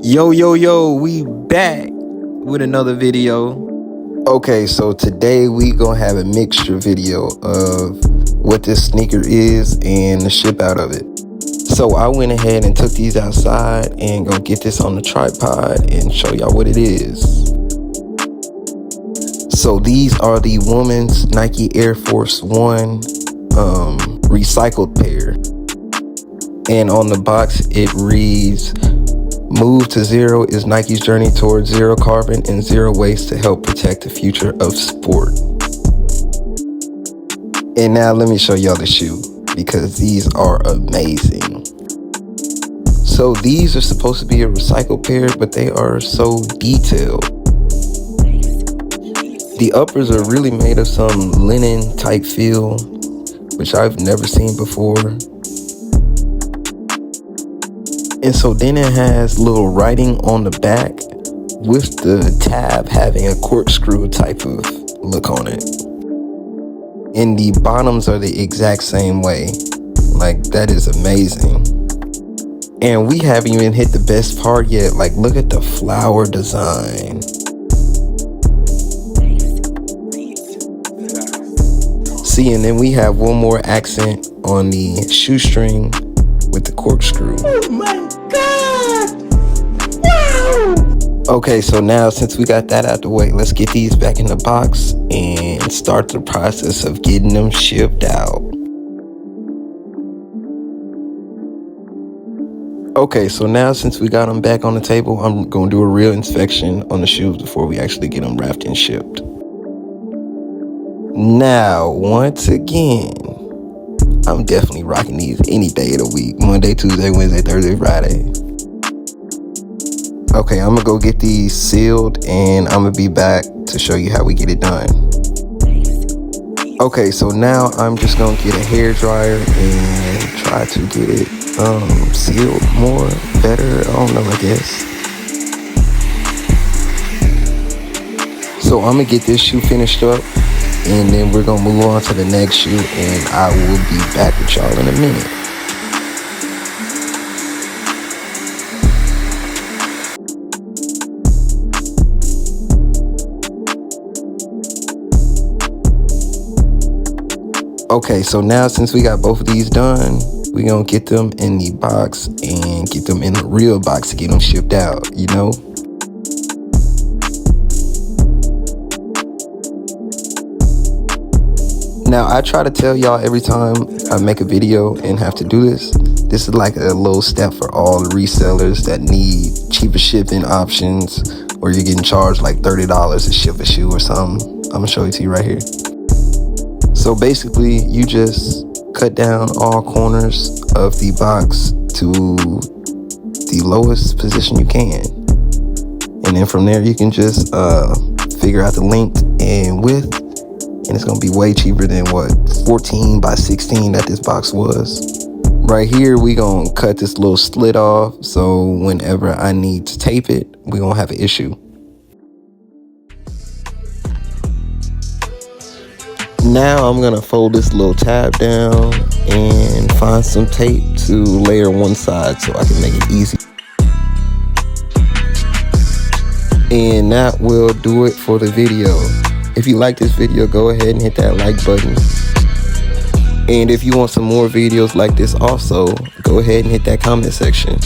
Yo, we back with another video. Okay, so today we gonna have a mixture video of what this sneaker is and the ship out of it. So I went ahead and took these outside and gonna get this on the tripod and show y'all what it is. So these are the woman's Nike Air Force One recycled pair. And on the box it reads, "Move to Zero is Nike's journey towards zero carbon and zero waste to help protect the future of sport." And now let me show y'all the shoe, because these are amazing. So these are supposed to be a recycled pair, but they are so detailed. The uppers are really made of some linen type feel, which I've never seen before. And so then it has little writing on the back with the tab having a corkscrew type of look on it. And the bottoms are the exact same way. Like, that is amazing. And we haven't even hit the best part yet. Like, look at the flower design. See, and then we have one more accent on the shoestring with the corkscrew. Oh my God! Wow! Okay, so now since we got that out the way, let's get these back in the box and start the process of getting them shipped out. Okay, so now since we got them back on the table, I'm gonna do a real inspection on the shoes before we actually get them wrapped and shipped. Now, once again, I'm definitely rocking these any day of the week. Monday, Tuesday, Wednesday, Thursday, Friday. Okay, I'm gonna go get these sealed and I'm gonna be back to show you how we get it done. Okay, so now I'm just gonna get a hair dryer and try to get it sealed more, better, I don't know, I guess. So I'm gonna get this shoe finished up, and then we're gonna move on to the next shoe, and I will be back with y'all in a minute. Okay, so now since we got both of these done, we're gonna get them in the box and get them in the real box to get them shipped out, you know? Now, I try to tell y'all every time I make a video and have to do this. This is like a little step for all the resellers that need cheaper shipping options, or you're getting charged like $30 to ship a shoe or something. I'm gonna show it to you right here. So basically, you just cut down all corners of the box to the lowest position you can. And then from there, you can just figure out the length and width. And it's gonna be way cheaper than what 14 by 16 that this box was. Right here, we gonna cut this little slit off, so whenever I need to tape it, we gonna have an issue. Now I'm gonna fold this little tab down and find some tape to layer one side so I can make it easy. And that will do it for the video. If you like this video, go ahead and hit that like button. And if you want some more videos like this also, go ahead and hit that comment section.